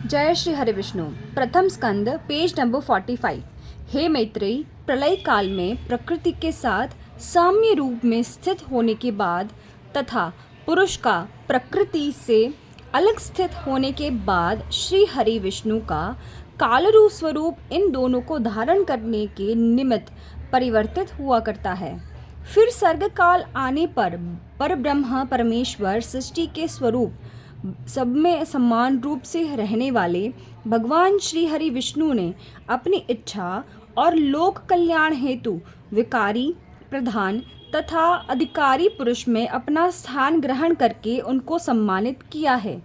जय श्री हरि विष्णु। प्रथम स्कंद page number 45। हे मैत्रेयी, प्रलय काल में प्रकृति के साथ साम्य रूप में स्थित होने के बाद तथा पुरुष का प्रकृति से अलग स्थित होने के बाद श्री हरि विष्णु का कालरूप स्वरूप इन दोनों को धारण करने के निमित्त परिवर्तित हुआ करता है। फिर सर्ग काल आने पर परब्रह्म परमेश्वर सृष्टि के स्वरूप सब में समान रूप से रहने वाले भगवान श्री हरि विष्णु ने अपनी इच्छा और लोक कल्याण हेतु विकारी, प्रधान तथा अधिकारी पुरुष में अपना स्थान ग्रहण करके उनको सम्मानित किया है।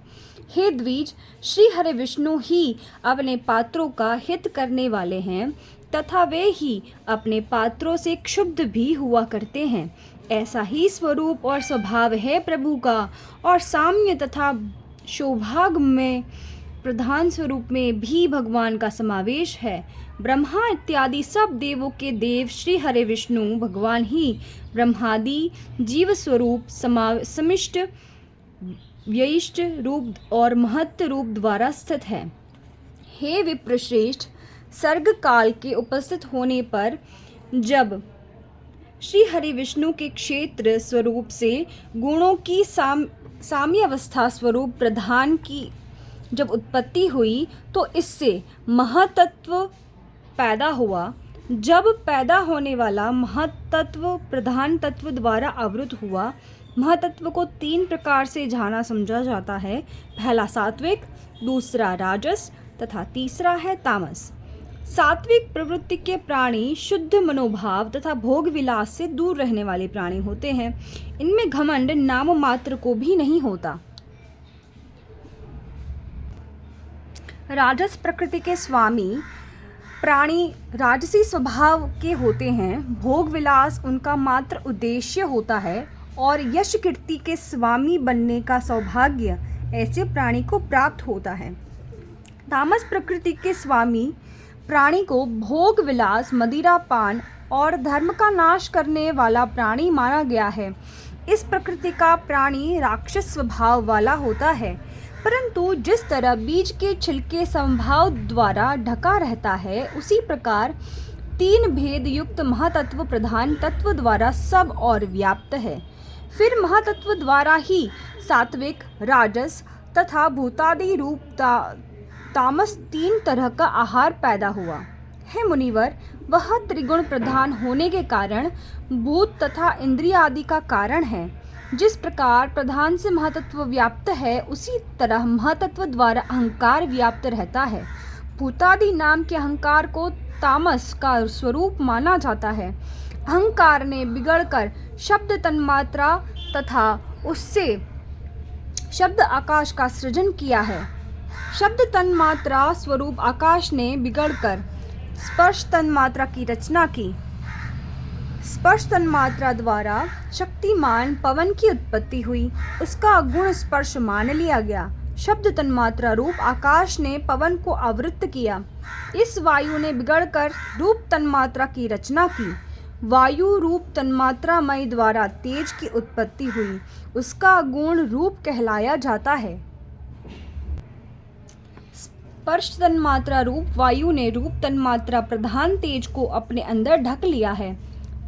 हे द्विज, श्री हरि विष्णु ही अपने पात्रों का हित करने वाले हैं तथा वे ही अपने पात्रों से क्षुब्ध भी हुआ करते हैं। ऐसा ही स्वरूप और स्वभाव है प्रभु का, और साम्य तथा शोभाग में प्रधान स्वरूप में भी भगवान का समावेश है। ब्रह्मा इत्यादि सब देवों के देव श्री हरि विष्णु भगवान ही ब्रह्मादि जीव स्वरूप समिष्ट व्ययिष्ट रूप और महत्व रूप द्वारा स्थित है। हे विप्रश्रेष्ठ, सर्ग काल के उपस्थित होने पर जब श्री हरि विष्णु के क्षेत्र स्वरूप से गुणों की साम्यावस्था स्वरूप प्रधान की जब उत्पत्ति हुई तो इससे महतत्व पैदा हुआ। जब पैदा होने वाला महतत्व प्रधान तत्व द्वारा आवृत हुआ। महतत्व को तीन प्रकार से जाना समझा जाता है। पहला सात्विक, दूसरा राजस तथा तीसरा है तामस। सात्विक प्रवृत्ति के प्राणी शुद्ध मनोभाव तथा भोग विलास से दूर रहने वाले प्राणी होते हैं। इनमें घमंड नाम मात्र को भी नहीं होता। राजस प्रकृति के स्वामी प्राणी राजसी स्वभाव के होते हैं। भोग विलास उनका मात्र उद्देश्य होता है और यश कीर्ति के स्वामी बनने का सौभाग्य ऐसे प्राणी को प्राप्त होता है। तामस प्रकृति के स्वामी प्राणी को भोग विलास, मदिरा पान और धर्म का नाश करने वाला प्राणी माना गया है। इस प्रकृति का प्राणी राक्षस स्वभाव वाला होता है, परंतु जिस तरह बीज के छिलके समभाव द्वारा ढका रहता है, उसी प्रकार तीन भेद युक्त महातत्व प्रधान तत्व द्वारा सब और व्याप्त है। फिर महातत्व द्वारा ही सात्विक, राजस तथा भूतादि रूप तामस तीन तरह का आहार पैदा हुआ है। मुनिवर, वह त्रिगुण प्रधान होने के कारण भूत तथा इंद्रिय आदि का कारण है। जिस प्रकार प्रधान से महातत्व व्याप्त है, उसी तरह महातत्व द्वारा अहंकार व्याप्त रहता है। भूतादि नाम के अहंकार को तामस का स्वरूप माना जाता है। अहंकार ने बिगड़कर शब्द तन्मात्रा तथा उससे शब्द आकाश का सृजन किया है। शब्द तन्मात्रा स्वरूप आकाश ने बिगड़कर स्पर्श तन्मात्रा की रचना की। स्पर्श तन्मात्रा द्वारा शक्तिमान पवन की उत्पत्ति हुई। उसका गुण स्पर्श मान लिया गया। शब्द तन्मात्रा रूप आकाश ने पवन को आवृत किया। इस वायु ने बिगड़कर रूप तन्मात्रा की रचना की। वायु रूप तन्मात्रा मय द्वारा तेज की उत्पत्ति हुई। उसका गुण रूप कहलाया जाता है। स्पर्श तन्मात्रा रूप वायु ने रूप तन्मात्रा प्रधान तेज को अपने अंदर ढक लिया है।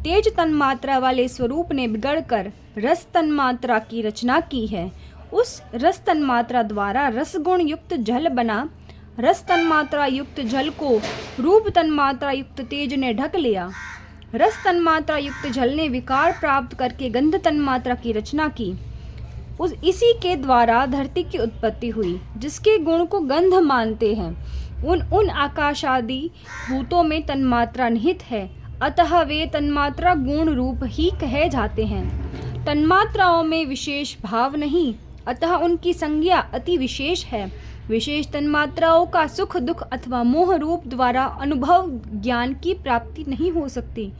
तेज तन्मात्रा वाले स्वरूप ने बिगड़कर रस तन्मात्रा की रचना की है। उस रस तन्मात्रा द्वारा रसगुण युक्त जल बना। रस तन्मात्रा युक्त जल को रूप तन्मात्रा युक्त तेज ने ढक लिया। रस तन्मात्रा युक्त जल ने विकार प्राप्त करके गंध तन्मात्रा की रचना की। इसी के द्वारा धरती की उत्पत्ति हुई, जिसके गुण को गंध मानते हैं। उन आकाश आदि भूतों में तन्मात्रा निहित है, अतः वे तन्मात्रा गुण रूप ही कहे जाते हैं। तन्मात्राओं में विशेष भाव नहीं, अतः उनकी संज्ञा अति विशेष है। विशेष तन्मात्राओं का सुख दुख अथवा मोह रूप द्वारा अनुभव ज्ञान की प्राप्ति नहीं हो सकती।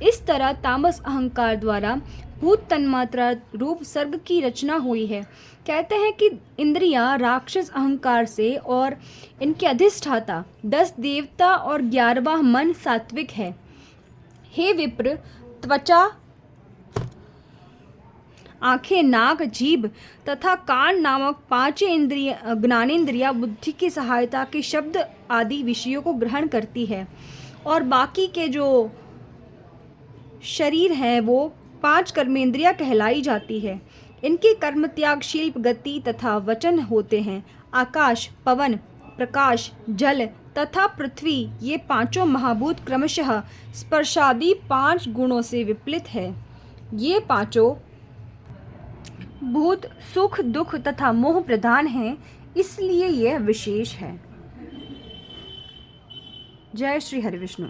इस तरह तामस अहंकार द्वारा भूत तन्मात्रा रूप सर्ग की रचना हुई है। कहते हैं कि इंद्रियां राक्षस अहंकार से और इनके अधिष्ठाता 10 देवता और 11वां मन सात्विक है। हे विप्र, त्वचा आंखें, नाक, जीभ तथा कान नामक पांच इंद्रिय ज्ञानेंद्रिया बुद्धि की सहायता के शब्द आदि विषयों को ग्रहण करती है और बाकी के जो शरीर हैं वो पांच कर्मेंद्रिया कहलाई जाती है। इनके कर्म त्यागशील गति तथा वचन होते हैं। आकाश, पवन, प्रकाश, जल तथा पृथ्वी ये पांचों महाभूत क्रमशः स्पर्शादि पांच गुणों से विपलित है। ये पांचों भूत सुख, दुख तथा मोह प्रधान हैं, इसलिए यह विशेष है। जय श्री हरिविष्णु।